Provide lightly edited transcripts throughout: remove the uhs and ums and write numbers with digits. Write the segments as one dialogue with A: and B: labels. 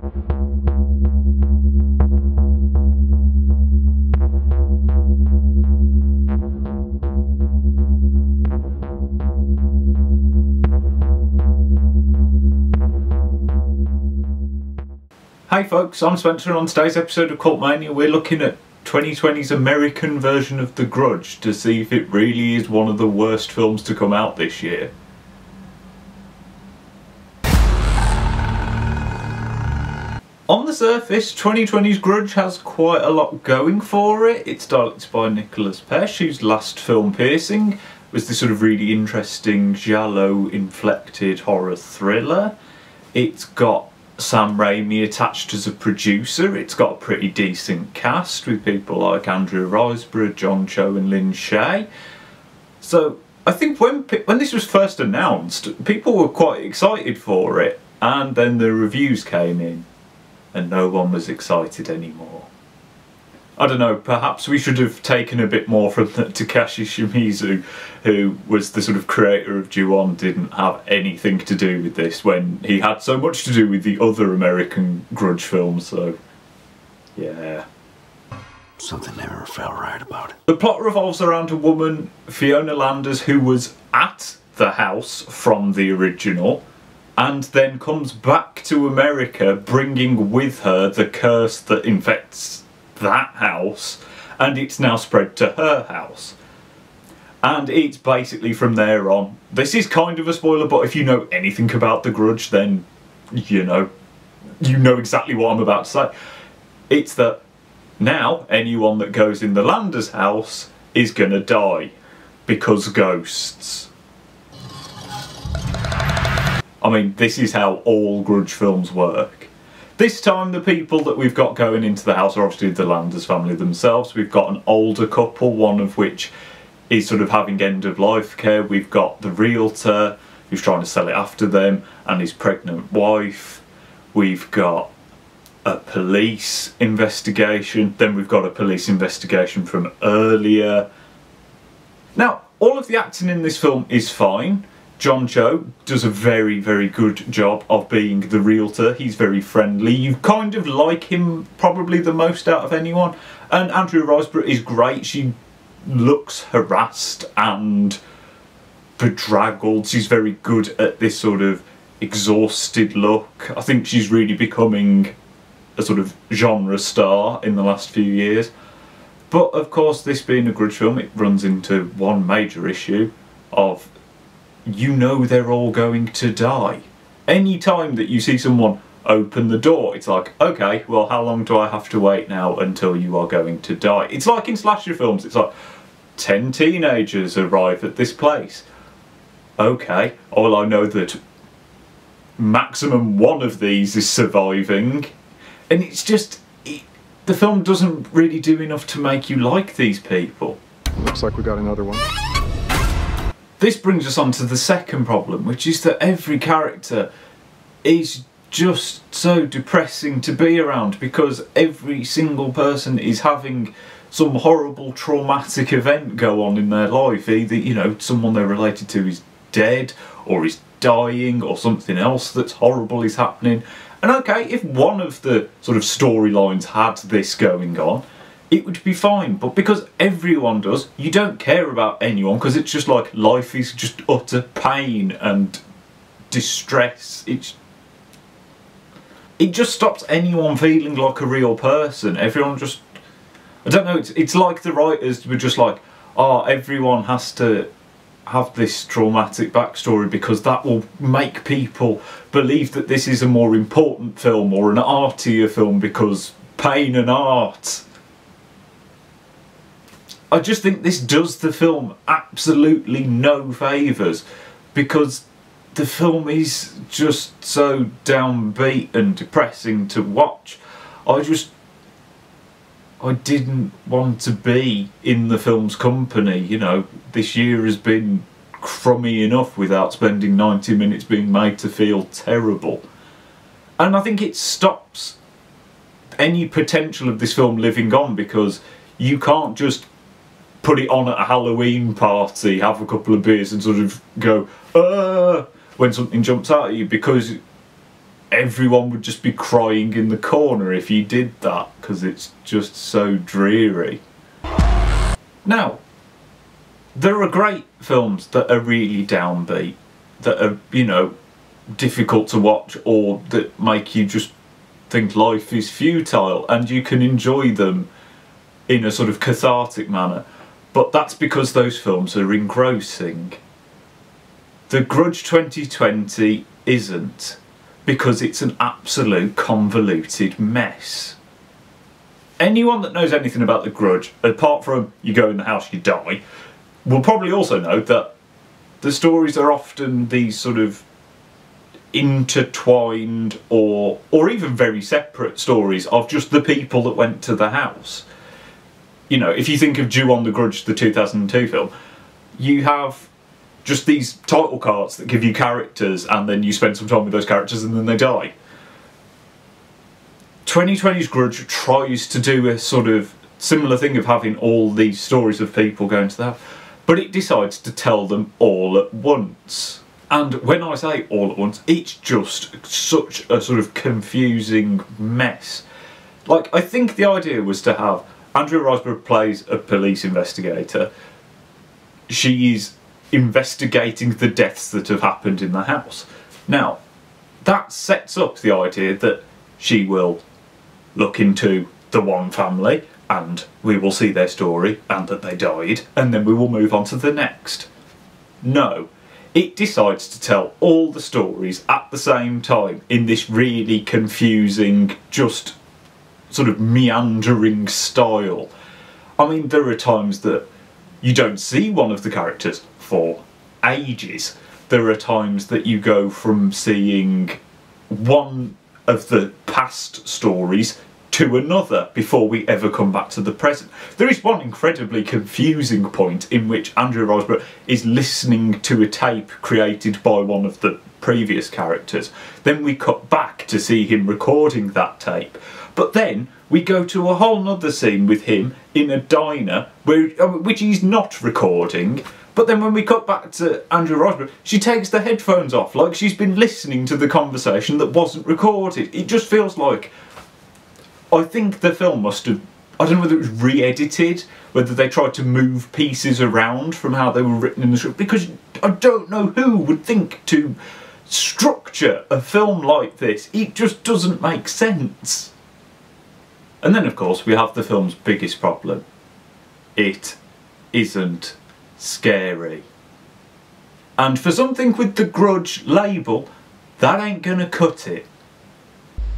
A: Hey folks, I'm Spencer, and on today's episode of Cult Mania we're looking at 2020's American version of The Grudge to see if it really is one of the worst films to come out this year. On the surface, 2020's Grudge has quite a lot going for it. It's directed by Nicolas Pesce, whose last film, Piercing, was this sort of really interesting, giallo-inflected horror thriller. It's got Sam Raimi attached as a producer. It's got a pretty decent cast with people like Andrew Riseborough, John Cho and Lynn Shay. So I think when this was first announced, people were quite excited for it, and then the reviews came in and no one was excited anymore. I don't know, perhaps we should have taken a bit more from Takashi Shimizu, who was the sort of creator of Ju-On, didn't have anything to do with this when he had so much to do with the other American Grudge films, so yeah.
B: Something never felt right about it.
A: The plot revolves around a woman, Fiona Landers, who was at the house from the original, and then comes back to America bringing with her the curse that infects that house, and it's now spread to her house. And it's basically from there on. This is kind of a spoiler, but if you know anything about The Grudge, then you know exactly what I'm about to say. It's that now anyone that goes in the Landers house is gonna die because ghosts. I mean, this is how all Grudge films work. This time the people that we've got going into the house are obviously the Landers family themselves. We've got an older couple, one of which is sort of having end-of-life care. We've got the realtor who's trying to sell it after them and his pregnant wife. We've got a police investigation. Then we've got a police investigation from earlier. Now, all of the acting in this film is fine. John Cho does a very, very good job of being the realtor. He's very friendly. You kind of like him probably the most out of anyone. And Andrew Riseborough is great. She looks harassed and bedraggled. She's very good at this sort of exhausted look. I think she's really becoming a sort of genre star in the last few years. But of course, this being a Grudge film, it runs into one major issue of, you know, they're all going to die. Any time that you see someone open the door, it's like, okay, well, how long do I have to wait now until you are going to die? It's like in slasher films, it's like 10 teenagers arrive at this place. Okay, well, I know that maximum one of these is surviving, and it's just, the film doesn't really do enough to make you like these people.
C: Looks like we got another one.
A: This brings us on to the second problem, which is that every character is just so depressing to be around, because every single person is having some horrible traumatic event go on in their life. Either, you know, someone they're related to is dead, or is dying, or something else that's horrible is happening. And okay, if one of the sort of storylines had this going on, it would be fine, but because everyone does, you don't care about anyone, because it's just like life is just utter pain and distress. It just stops anyone feeling like a real person. Everyone just, I don't know, it's like the writers were just like, oh, everyone has to have this traumatic backstory because that will make people believe that this is a more important film or an artier film, because pain and art. I just think this does the film absolutely no favours, because the film is just so downbeat and depressing to watch. I didn't want to be in the film's company. You know, this year has been crummy enough without spending 90 minutes being made to feel terrible. And I think it stops any potential of this film living on, because you can't just put it on at a Halloween party, have a couple of beers and sort of go, when something jumps out at you, because everyone would just be crying in the corner if you did that, because it's just so dreary. Now, there are great films that are really downbeat, that are, you know, difficult to watch, or that make you just think life is futile, and you can enjoy them in a sort of cathartic manner. But that's because those films are engrossing. The Grudge 2020 isn't, because it's an absolute convoluted mess. Anyone that knows anything about The Grudge, apart from you go in the house, you die, will probably also know that the stories are often these sort of intertwined or even very separate stories of just the people that went to the house. You know, if you think of Ju-on the Grudge, the 2002 film, you have just these title cards that give you characters, and then you spend some time with those characters and then they die. 2020's Grudge tries to do a sort of similar thing of having all these stories of people going to the house, but it decides to tell them all at once. And when I say all at once, it's just such a sort of confusing mess. Like, I think the idea was to have Andrea Riseborough plays a police investigator. She is investigating the deaths that have happened in the house. Now, that sets up the idea that she will look into the one family and we will see their story and that they died, and then we will move on to the next. No, it decides to tell all the stories at the same time in this really confusing, just sort of meandering style. I mean, there are times that you don't see one of the characters for ages. There are times that you go from seeing one of the past stories to another before we ever come back to the present. There is one incredibly confusing point in which Andrea Riseborough is listening to a tape created by one of the previous characters. Then we cut back to see him recording that tape. But then we go to a whole nother scene with him in a diner which he's not recording. But then when we cut back to Andrea Riseborough, she takes the headphones off like she's been listening to the conversation that wasn't recorded. It just feels like, I think the film must have, I don't know whether it was re-edited, whether they tried to move pieces around from how they were written in the script, because I don't know who would think to structure a film like this. It just doesn't make sense. And then of course we have the film's biggest problem. It isn't scary. And for something with the Grudge label, that ain't gonna cut it.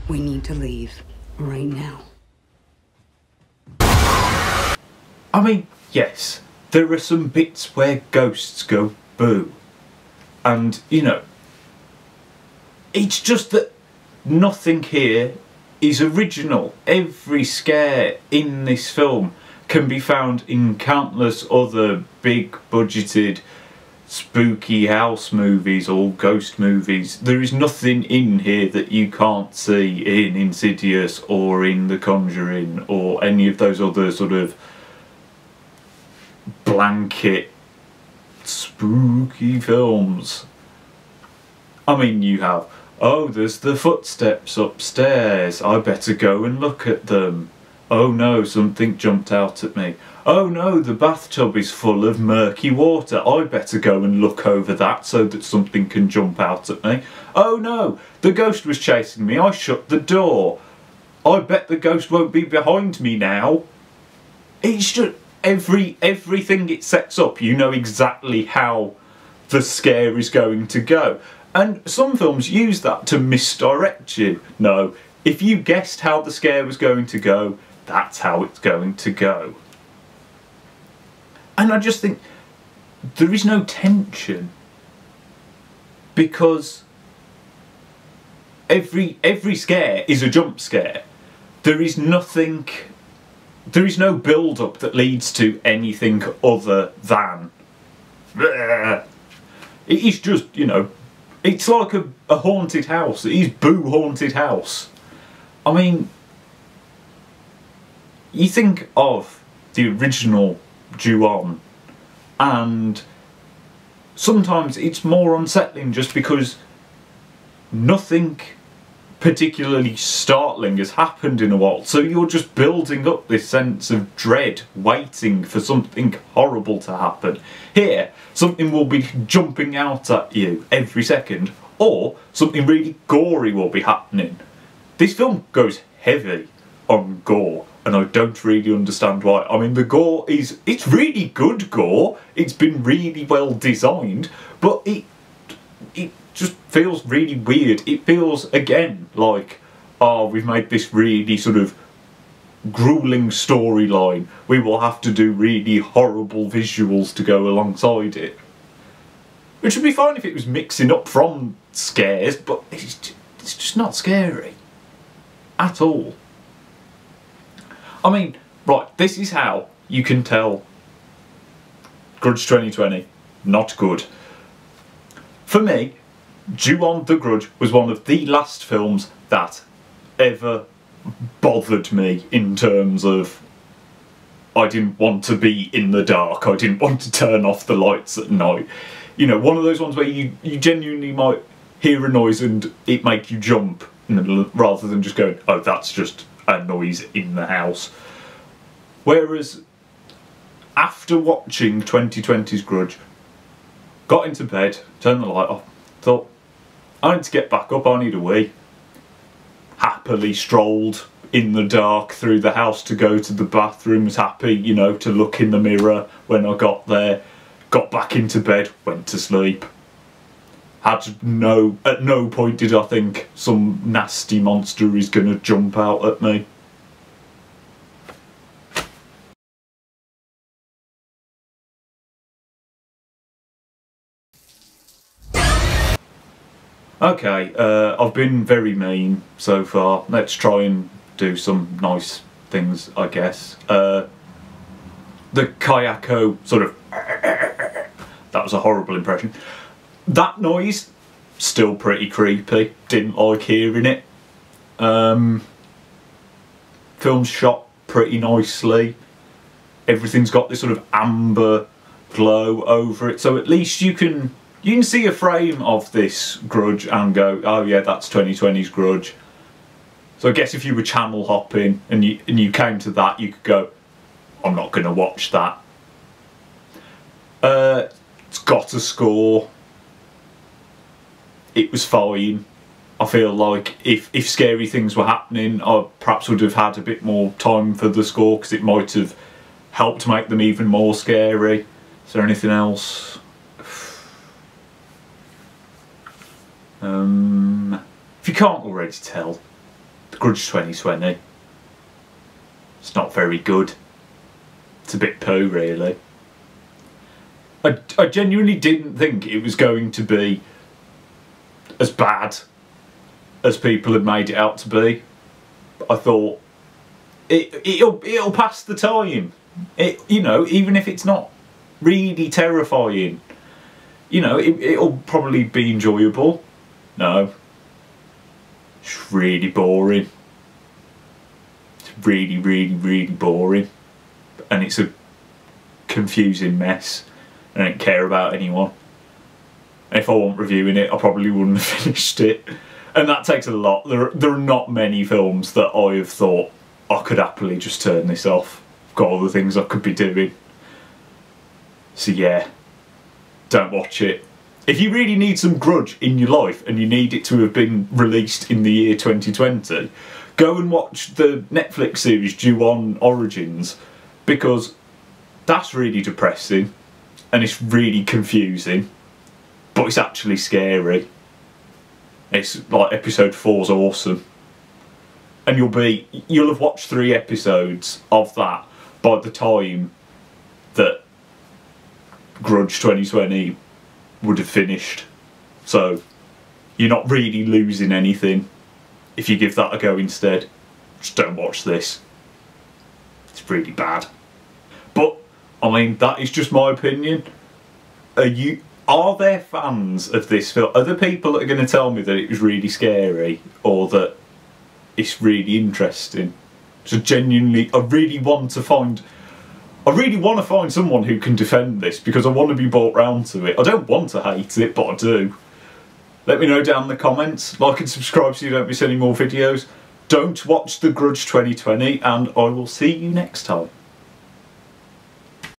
D: We need to leave right now.
A: I mean, yes, there are some bits where ghosts go boo. And, you know, it's just that nothing here is original. Every scare in this film can be found in countless other big budgeted spooky house movies or ghost movies. There is nothing in here that you can't see in Insidious or in The Conjuring or any of those other sort of blanket spooky films. I mean, you have, oh, there's the footsteps upstairs, I better go and look at them. Oh no, something jumped out at me. Oh no, the bathtub is full of murky water. I better go and look over that so that something can jump out at me. Oh no, the ghost was chasing me. I shut the door. I bet the ghost won't be behind me now. It's just everything it sets up, you know exactly how the scare is going to go. And some films use that to misdirect you. No, if you guessed how the scare was going to go, that's how it's going to go. And I just think there is no tension, because every scare is a jump scare. There is nothing, there is no build-up that leads to anything other than bleh. It is just, you know, it's like a haunted house. It is Boo Haunted House. I mean, you think of the original Ju-on, and sometimes it's more unsettling just because nothing particularly startling has happened in a while. So you're just building up this sense of dread, waiting for something horrible to happen. Here, something will be jumping out at you every second, or something really gory will be happening. This film goes heavy on gore, and I don't really understand why. I mean, the gore it's really good gore. It's been really well designed, but it just feels really weird. It feels, again, like, oh, we've made this really sort of grueling storyline. We will have to do really horrible visuals to go alongside it. Which would be fine if it was mixing up from scares, but it's just not scary. At all. I mean, right, this is how you can tell Grudge 2020, not good. For me, Ju-on the Grudge was one of the last films that ever bothered me in terms of I didn't want to be in the dark, I didn't want to turn off the lights at night. You know, one of those ones where you genuinely might hear a noise and it make you jump, rather than just going, oh, that's just a noise in the house. Whereas after watching 2020's Grudge, got into bed, turned the light off, thought, I need to get back up, I need a wee. Happily strolled in the dark through the house to go to the bathroom, was happy, you know, to look in the mirror when I got there, got back into bed, went to sleep. At no point did I think some nasty monster is going to jump out at me. Okay, I've been very mean so far. Let's try and do some nice things, I guess. The Kayako sort of... That was a horrible impression. That noise, still pretty creepy. Didn't like hearing it. Film's shot pretty nicely. Everything's got this sort of amber glow over it, so at least you can see a frame of this Grudge and go, oh yeah, that's 2020's Grudge. So I guess if you were channel hopping and you came to that, you could go, I'm not going to watch that. It's got a score. It was fine. I feel like if scary things were happening, I perhaps would have had a bit more time for the score, because it might have helped make them even more scary. Is there anything else? If you can't already tell, The Grudge 2020, it's not very good. It's a bit poo, really. I genuinely didn't think it was going to be as bad as people had made it out to be. I thought it'll pass the time. You know, even if it's not really terrifying, you know, it'll probably be enjoyable. No, it's really boring. It's really, really, really boring, and it's a confusing mess. I don't care about anyone. And if I wasn't reviewing it, I probably wouldn't have finished it. And that takes a lot. There are not many films that I have thought I could happily just turn this off. I've got other things I could be doing. So yeah, don't watch it. If you really need some Grudge in your life and you need it to have been released in the year 2020, go and watch the Netflix series Ju-on Origins, because that's really depressing and it's really confusing, but it's actually scary. It's like episode 4's awesome, and you'll have watched 3 episodes of that by the time that Grudge 2020 would have finished. So you're not really losing anything if you give that a go instead. Just don't watch this. It's really bad. But I mean, that is just my opinion. Are there fans of this film? Are there people that are going to tell me that it was really scary or that it's really interesting? So genuinely, I really want to find someone who can defend this, because I want to be brought round to it. I don't want to hate it, but I do. Let me know down in the comments. Like and subscribe so you don't miss any more videos. Don't watch The Grudge 2020, and I will see you next time.